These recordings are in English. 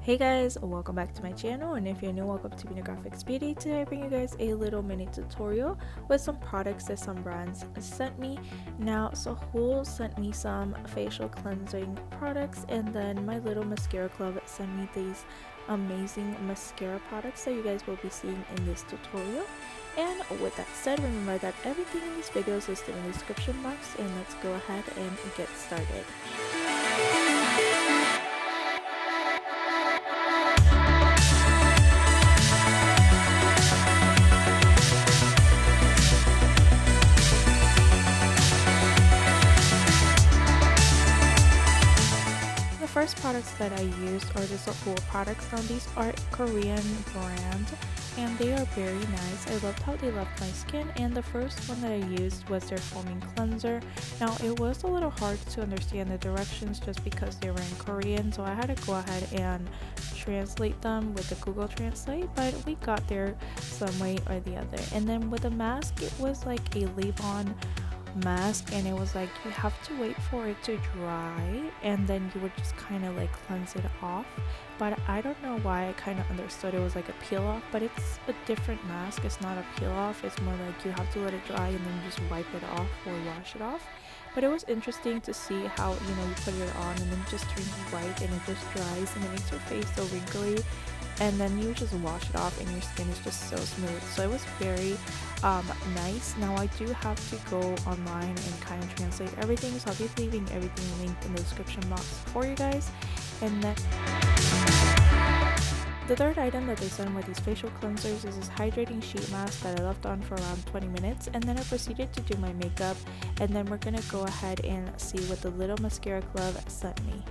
Hey guys, welcome back to my channel, and if you're new, welcome to Being a Graphics Beauty. Today I bring you guys a little mini tutorial with some products that some brands sent me. Now Soosul sent me some facial cleansing products, and then my little mascara club sent me these amazing mascara products that you guys will be seeing in this tutorial. And with that said, remember that everything in these videos is listed in the description box, and let's go ahead and get started. The first products that I used are the Soosul products. Now these are Korean brand and they are very nice. I loved how they left my skin, and the first one that I used was their foaming cleanser. Now it was a little hard to understand the directions just because they were in Korean, so I had to go ahead and translate them with the Google Translate, but we got there some way or the other. And then with the mask, it was like a leave-on mask, and it was like you have to wait for it to dry and then you would just kind of like cleanse it off. But I don't know why I kind of understood it was like a peel off, but it's a different mask. It's not a peel off, it's more like you have to let it dry and then just wipe it off or wash it off. But it was interesting to see how, you know, you put it on and then it just turns white and it just dries and it makes your face so wrinkly, and then you just wash it off and your skin is just so smooth. So it was very nice. Now I do have to go online and kind of translate everything, so I'll be leaving everything linked in the description box for you guys. And then the third item that they sent with these facial cleansers is this hydrating sheet mask that I left on for around 20 minutes, and then I proceeded to do my makeup, and then we're gonna go ahead and see what the little mascara club sent me.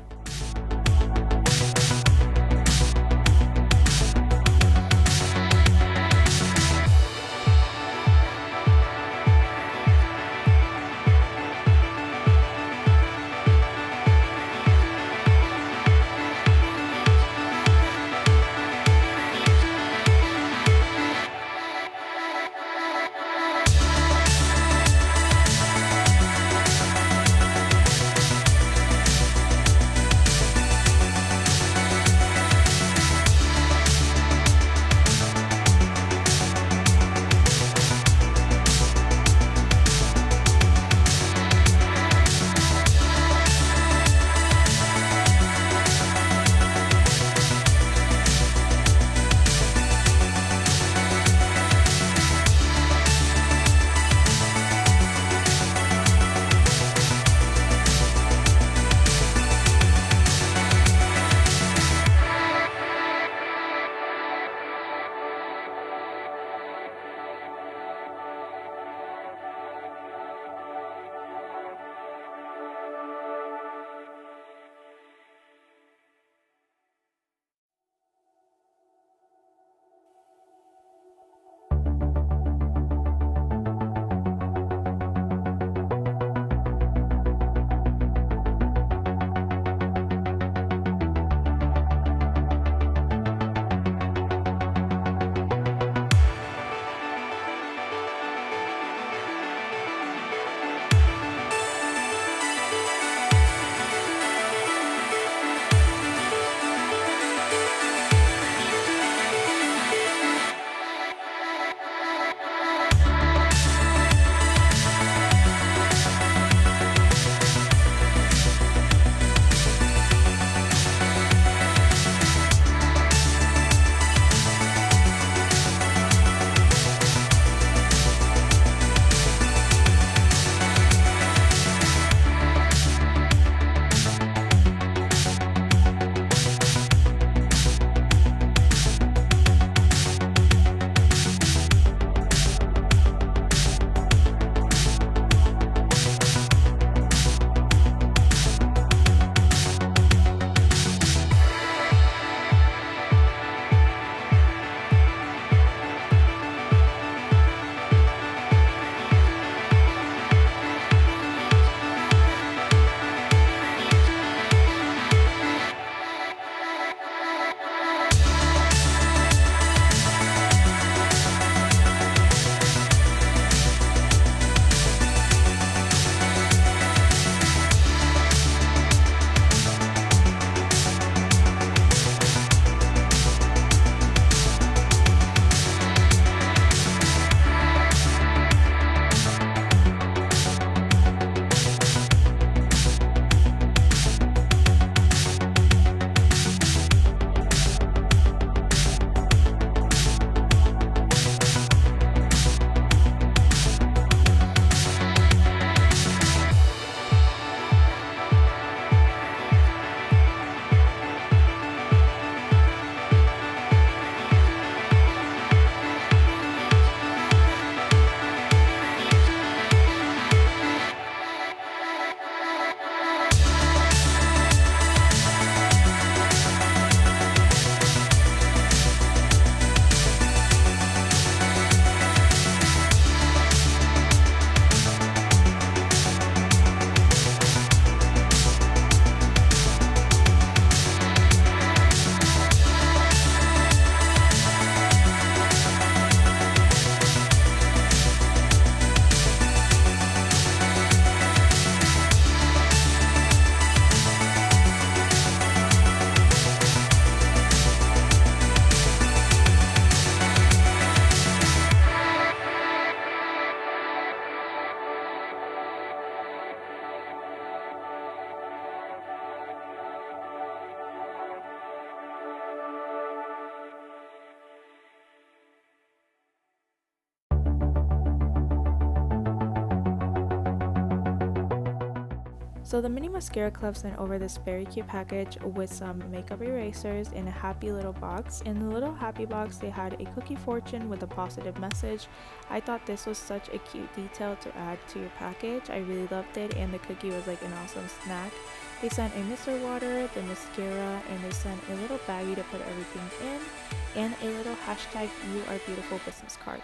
So the mini mascara club sent over this very cute package with some makeup erasers in a happy little box. In the little happy box they had a cookie fortune with a positive message. I thought this was such a cute detail to add to your package. I really loved it, and the cookie was like an awesome snack. They sent a micellar water, the mascara, and they sent a little baggie to put everything in, and a little hashtag you are beautiful business card.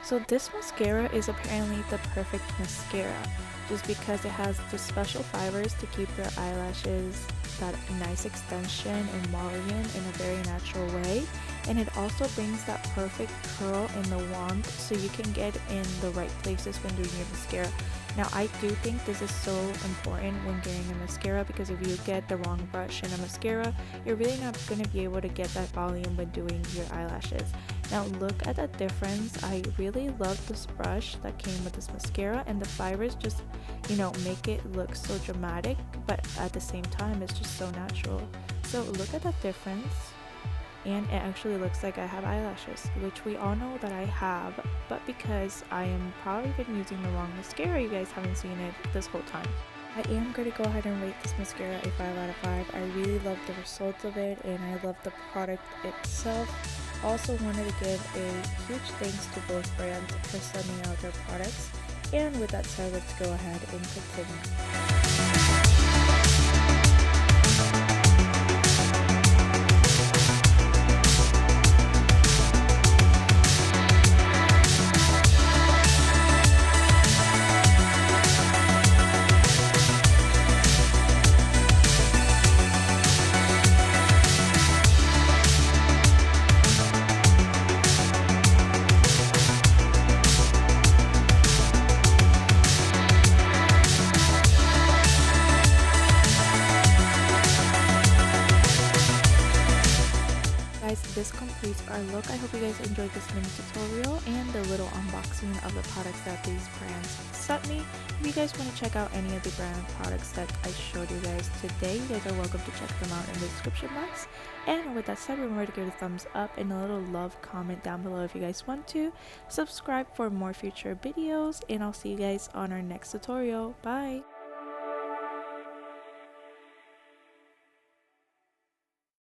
So this mascara is apparently the perfect mascara just because it has the special fibers to keep your eyelashes that nice extension and volume in a very natural way, and it also brings that perfect curl in the wand so you can get in the right places when doing your mascara. Now I do think this is so important when getting a mascara, because if you get the wrong brush in a mascara, you're really not going to be able to get that volume when doing your eyelashes. Now look at the difference. I really love this brush that came with this mascara, and the fibers just, you know, make it look so dramatic, but at the same time it's just so natural. So look at that difference. And it actually looks like I have eyelashes, which we all know that I have, but because I am probably been using the wrong mascara, you guys haven't seen it this whole time. I am going to go ahead and rate this mascara a 5 out of 5. I really love the results of it, and I love the product itself. Also wanted to give a huge thanks to both brands for sending out their products. And with that said, let's go ahead and continue. This completes our look. I hope you guys enjoyed this mini tutorial and the little unboxing of the products that these brands sent me. If you guys want to check out any of the brand products that I showed you guys today, you guys are welcome to check them out in the description box. And with that said, remember to give it a thumbs up and a little love comment down below if you guys want to. Subscribe for more future videos, and I'll see you guys on our next tutorial. Bye!